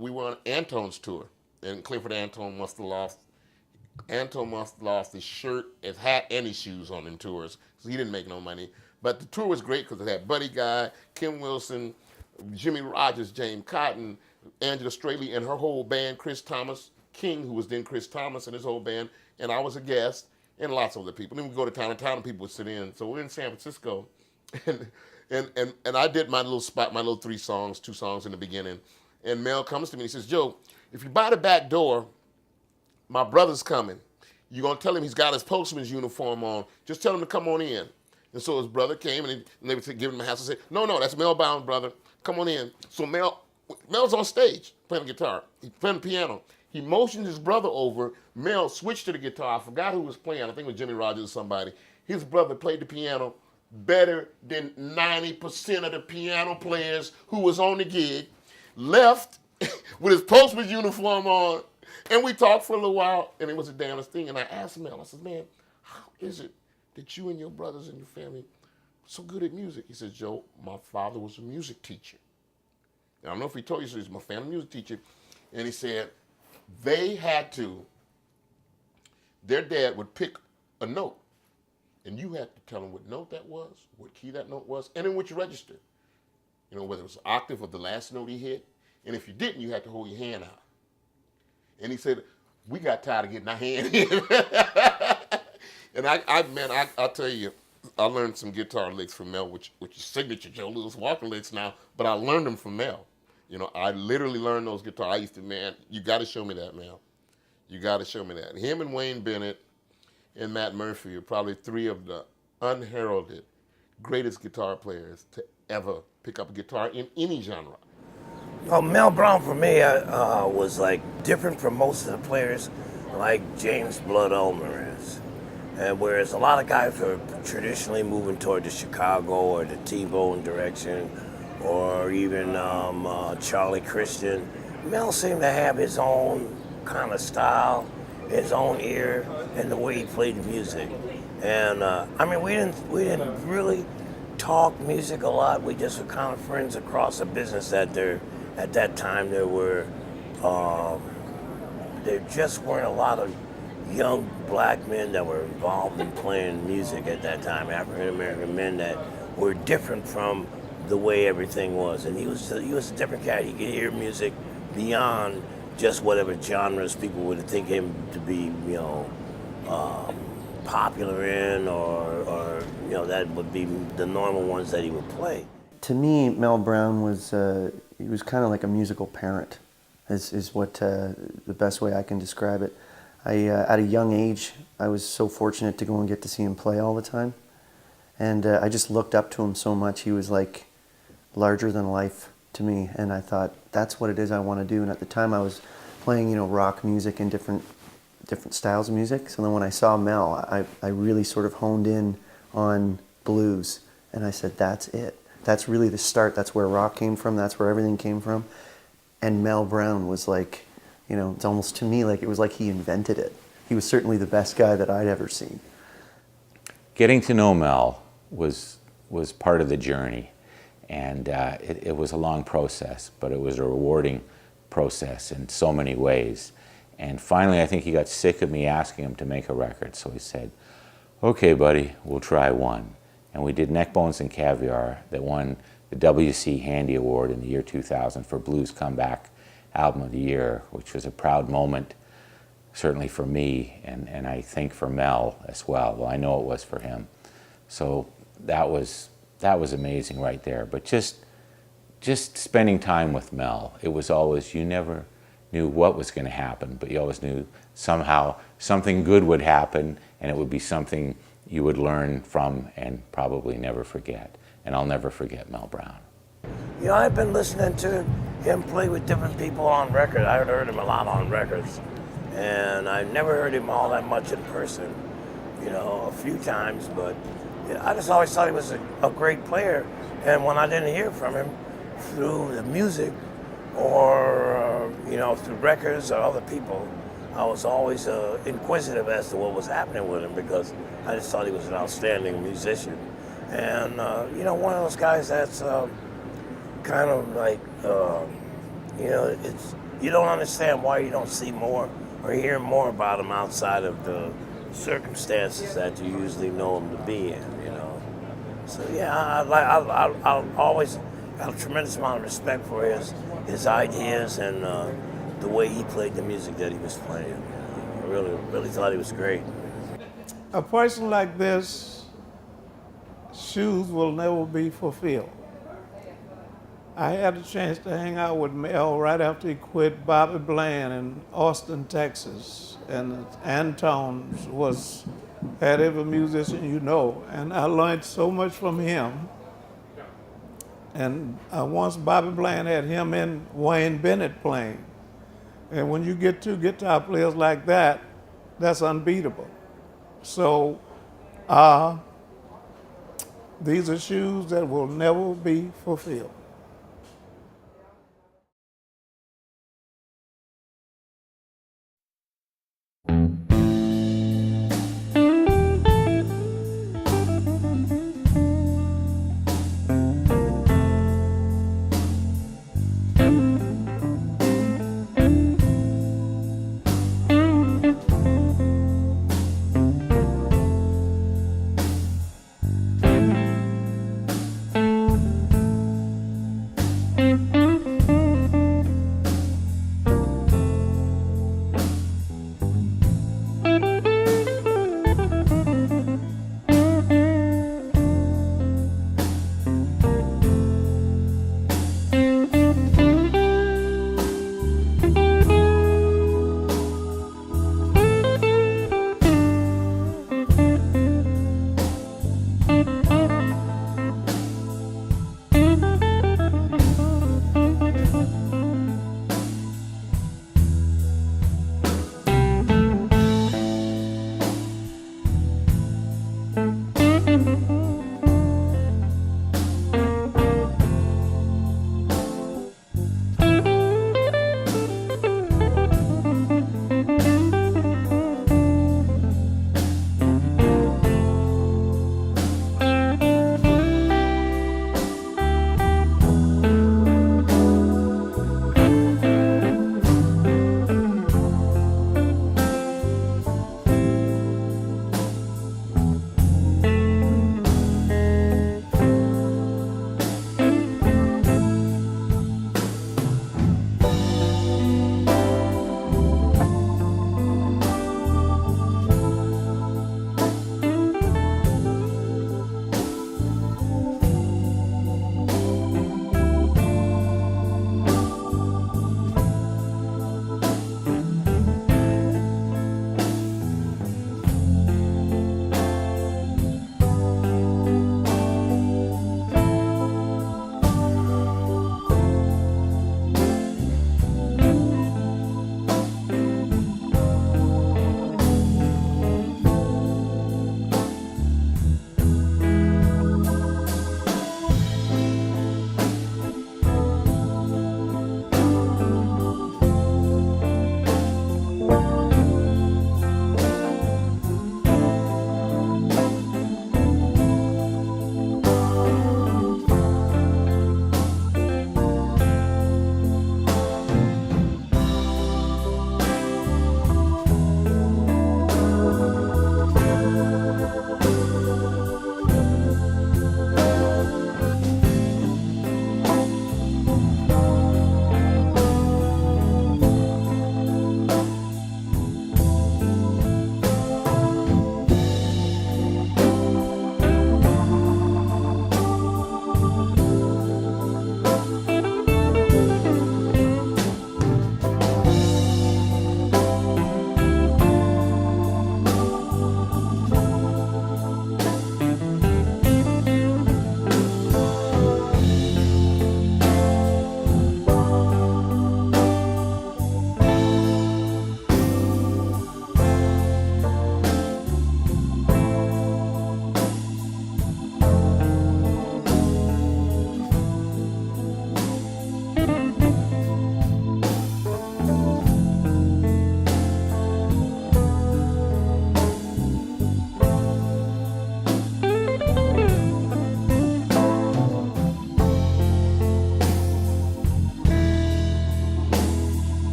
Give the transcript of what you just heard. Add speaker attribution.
Speaker 1: we were on Antone's tour, and Clifford Anton must have lost his shirt, his hat, and his shoes on them tours, so he didn't make no money. But the tour was great because it had Buddy Guy, Kim Wilson, Jimmy Rogers, James Cotton, Angela Straley, and her whole band, Chris Thomas King, who was then Chris Thomas and his whole band, and I was a guest, and lots of other people. Then we go to town, and people would sit in. So we're in San Francisco, and I did my little spot, my little 2 songs in the beginning. And Mel comes to me and he says, Joe, if you buy the back door, my brother's coming. You're going to tell him he's got his postman's uniform on. Just tell him to come on in. And so his brother came, and they would give him a hassle and say, no, that's Mel Brown, brother. Come on in. So Mel's on stage playing the guitar. He's playing the piano. He motioned his brother over. Mel switched to the guitar. I forgot who was playing. I think it was Jimmy Rogers or somebody. His brother played the piano better than 90% of the piano players who was on the gig. Left with his postman's uniform on. And we talked for a little while, and it was the damnest thing. And I asked Mel, I said, man, how is it that you and your brothers and your family are so good at music? He says, Joe, my father was a music teacher. I don't know if he told you, so he's my family music teacher. And he said, their dad would pick a note, and you had to tell him what note that was, what key that note was, and in which register. You know, whether it was an octave of the last note he hit, and if you didn't, you had to hold your hand out. And he said, we got tired of getting our hand in. And I'll tell you, I learned some guitar licks from Mel, which is signature Joe Louis Walker licks now, but I learned them from Mel. You know, I literally learned those guitars. I used to, man, you got to show me that, Mel. You got to show me that. Him and Wayne Bennett and Matt Murphy are probably 3 of the unheralded greatest guitar players to ever pick up a guitar in any genre.
Speaker 2: Well, Mel Brown for me was like different from most of the players, like James Blood Ulmer is. And whereas a lot of guys are traditionally moving toward the Chicago or the T-Bone direction, or even Charlie Christian, Mel seemed to have his own kind of style, his own ear, and the way he played the music. And I mean, we didn't really talk music a lot. We just were kind of friends across the business that at that time there just weren't a lot of young black men that were involved in playing music at that time, African American men that were different from the way everything was. And he was a different cat. He could hear music beyond just whatever genres people would think him to be, popular in, or that would be the normal ones that he would play.
Speaker 3: To me, Mel Brown was he was kind of like a musical parent, is what the best way I can describe it. At a young age, I was so fortunate to go and get to see him play all the time, and I just looked up to him so much. He was like larger than life to me, and I thought that's what it is I want to do. And at the time, I was playing rock music and different styles of music. So then when I saw Mel, I really sort of honed in on blues, and I said, that's it. That's really the start. That's where rock came from. That's where everything came from. And Mel Brown was like, it's almost to me like it was like he invented it. He was certainly the best guy that I'd ever seen.
Speaker 4: Getting to know Mel was part of the journey, and it was a long process, but it was a rewarding process in so many ways. And finally, I think he got sick of me asking him to make a record, so he said, okay, buddy, we'll try one. And we did Neck Bones and Caviar that won the W.C. Handy Award in the year 2000 for Blues Comeback Album of the Year, which was a proud moment, certainly for me, and I think for Mel as well. Well, I know it was for him. So that was amazing right there. But just spending time with Mel, it was always, you never knew what was going to happen, but you always knew somehow something good would happen, and it would be something you would learn from and probably never forget. And I'll never forget Mel Brown.
Speaker 2: I've been listening to him play with different people on record. I heard him a lot on records, and I never heard him all that much in person, a few times, but I just always thought he was a great player. And when I didn't hear from him through the music or, through records or other people, I was always inquisitive as to what was happening with him, because I just thought he was an outstanding musician. And, one of those guys that's kind of like, You know, it's you don't understand why you don't see more or hear more about them outside of the circumstances that you usually know them to be in. You know, so yeah, I always got a tremendous amount of respect for his ideas and the way he played the music that he was playing. I really thought he was great.
Speaker 5: A person like this, shoes will never be fulfilled. I had a chance to hang out with Mel right after he quit Bobby Bland in Austin, Texas. And Antones had every musician you know. And I learned so much from him. And once Bobby Bland had him and Wayne Bennett playing. And when you get two guitar players like that, that's unbeatable. So these are shoes that will never be fulfilled.